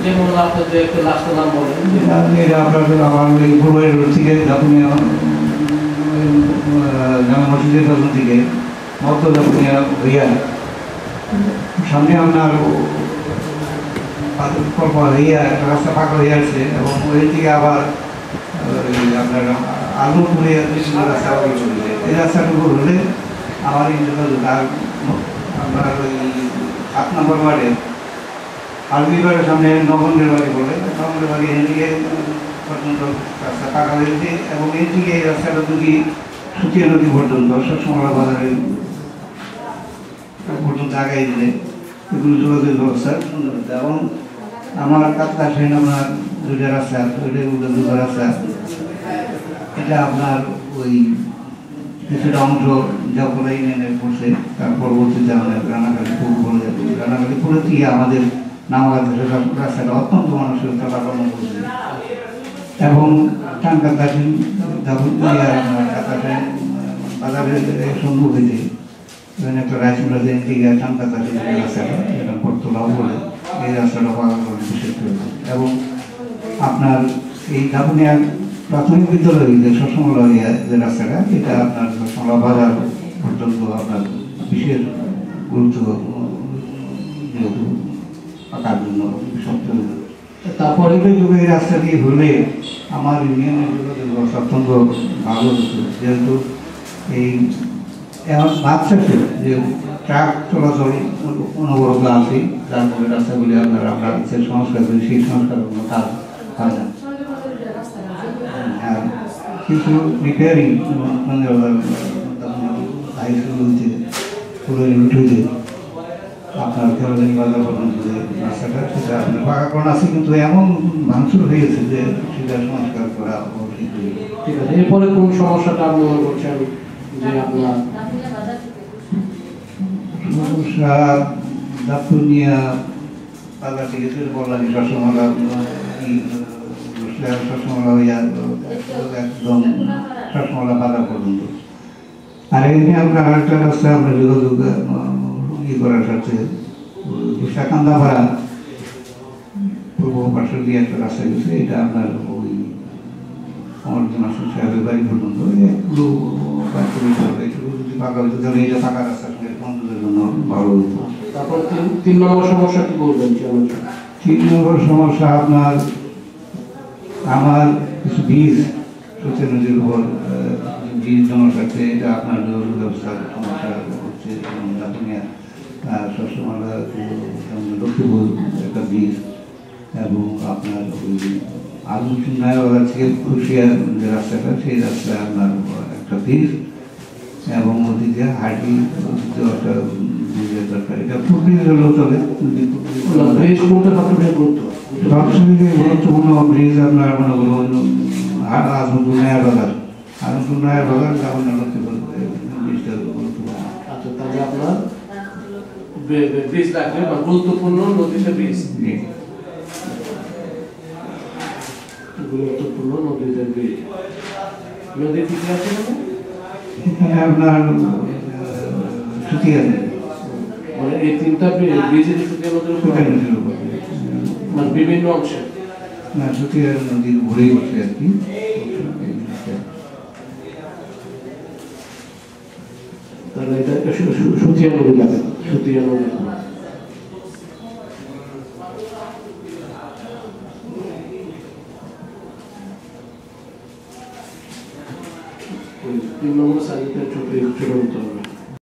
যেমন আপনাদের একটা লাস্টের নাম বলেন। আপনাদের আমার ওই পূর্বের থেকে জাপুনিয়া জামা মসজিদের পেছন থেকে মত জাপুনিয়া হইয়া সামনে আপনার হইয়া রাস্তা ফাঁকা হয়ে আসছে এবং ওই থেকে আবার আপনার আলুপুরে রাস্তা এই রাস্তাটুকু হলে আমার আপনার ওই 7 নম্বর ওয়ার্ডে আলবিবারের সামনে নবন্দের বাড়ি বলে নবন্দের বাড়ি এদিকে পর্যন্ত রাস্তা পাকা হয়েছে এবং এদিকে এই রাস্তাটা যদি সুতিয়া নদী পর্যন্ত সবসময় বাজারের পর্যন্ত আগাই দিলে এগুলো যোগাযোগ ব্যবস্থা সুন্দর হতো। এবং আমার কাছে আপনার দুইটা রাস্তা দুটো রাস্তা এটা আপনার ওই কিছুটা অংশ যখন ইউনিয়নের পড়ছে তার পরবর্তীতে আমাদের রানাগাড়িপুর বলে যাবে। রানাগাড়িপুরে থেকে আমাদের নামাগাছের রাস্তাটা অত্যন্ত মানুষের চলাচল করছে এবং টানকাতাসীন বাজারের সম্মুখীতে একটা রাইসুলা দেন থেকে টানকাতাসীন রাস্তাটা এটা পড়তলাও বলে এই রাস্তাটা পাওয়া করে বিশেষ করে। এবং আপনার এই দাপুনিয়া প্রাথমিক বিদ্যালয় যে সসমলা যে রাস্তাটা এটা আপনার সসমলা বাজার পর্যন্ত আপনার বিশেষ গুরুত্ব যেহেতু পাকার জন্য সবচেয়ে। তারপরে যুগে এই রাস্তা দিয়ে হলে আমার ইউনিয়নের যোগাযোগ ব্যবস্থা অত্যন্ত ভালো হতো, যেহেতু এই এমন ভাবছে যে ট্রাক চলাচল অনবরত আছে যার ফলে রাস্তাগুলি আমরা যে সংস্কার করি সেই সংস্কার কোনো কাজ হয় না। আর কিছু রিপেয়ারিং হাই স্কুল উঠে আপনার খেলাধুলি বাজার পর্যন্ত যে রাস্তাটা সেটা আপনার পাকাকরণ আছে কিন্তু এমন ভাঙচুর হয়েছে যে সেটা সংস্কার করা উচিত। ঠিক আছে, এরপরে কোন সমস্যাটা আপনি মনে করছেন যে আপনার সমস্যা? দাপুনিয়া বাজার থেকে শুরু করলাম সসমলা সসমলা হইয়া একদম সসমলা বাজার পর্যন্ত। আর এমনি আপনার আরেকটা রাস্তা আমরা যোগাযোগ করার সাথে শাকান্দাপাড়া পূর্ব পার্শ্ব দিয়ে একটা রাস্তা গেছে, এটা আপনার ওই অমরজন আসন সাহেবের বাড়ি পর্যন্ত একটু যদি ফাঁকা হইতো তাহলে এটা ফাঁকা রাস্তার সঙ্গে বন্ধুদের জন্য ভালো হতো। তারপর 3 নম্বর সমস্যা কি বলবেন? 3 নম্বর সমস্যা আপনার আমার কিছু বীজ সূচে নদীর উপর বীজ জমার কাছে এটা আপনার যোগাযোগ ব্যবস্থার সমস্যা হচ্ছে। দাপুনিয়া সবসময় লক্ষ্মীপুর একটা বীজ এবং আপনার ওই আলু চুনায়বাজার থেকে খুশিয়া যে রাস্তাটা সেই রাস্তায় আপনার একটা বীজ এবং ওদিকে হাঁটি একটা বীজের দরকার। এটা প্রকৃতি হলেও চলে সবচেয়ে গুরুত্বপূর্ণ ব্রিজ আপনার মনে করুন আজমপুর নয়া বাজার যেমন লক্ষ্মীপুর ব্রিজটা গুরুত্বপূর্ণ। আচ্ছা, তাহলে আপনার ব্রিজ লাগবে বা গুরুত্বপূর্ণ নদীতে ব্রিজ, গুরুত্বপূর্ণ নদীতে ব্রিজ। নদী ঠিক আছে এখানে আপনার সুতিয়া মানে এই 3টা ব্রিজের সুতিয়া নদীর উপর মানে বিভিন্ন অংশে না সুতিয়া নদীর ঘুরেই বসে আর কি। তাহলে এটা সুতিয়া নদী লাগে, সুতিয়া নদী। তিন নম্বর সাইডে ছোট ছোট হতে হবে।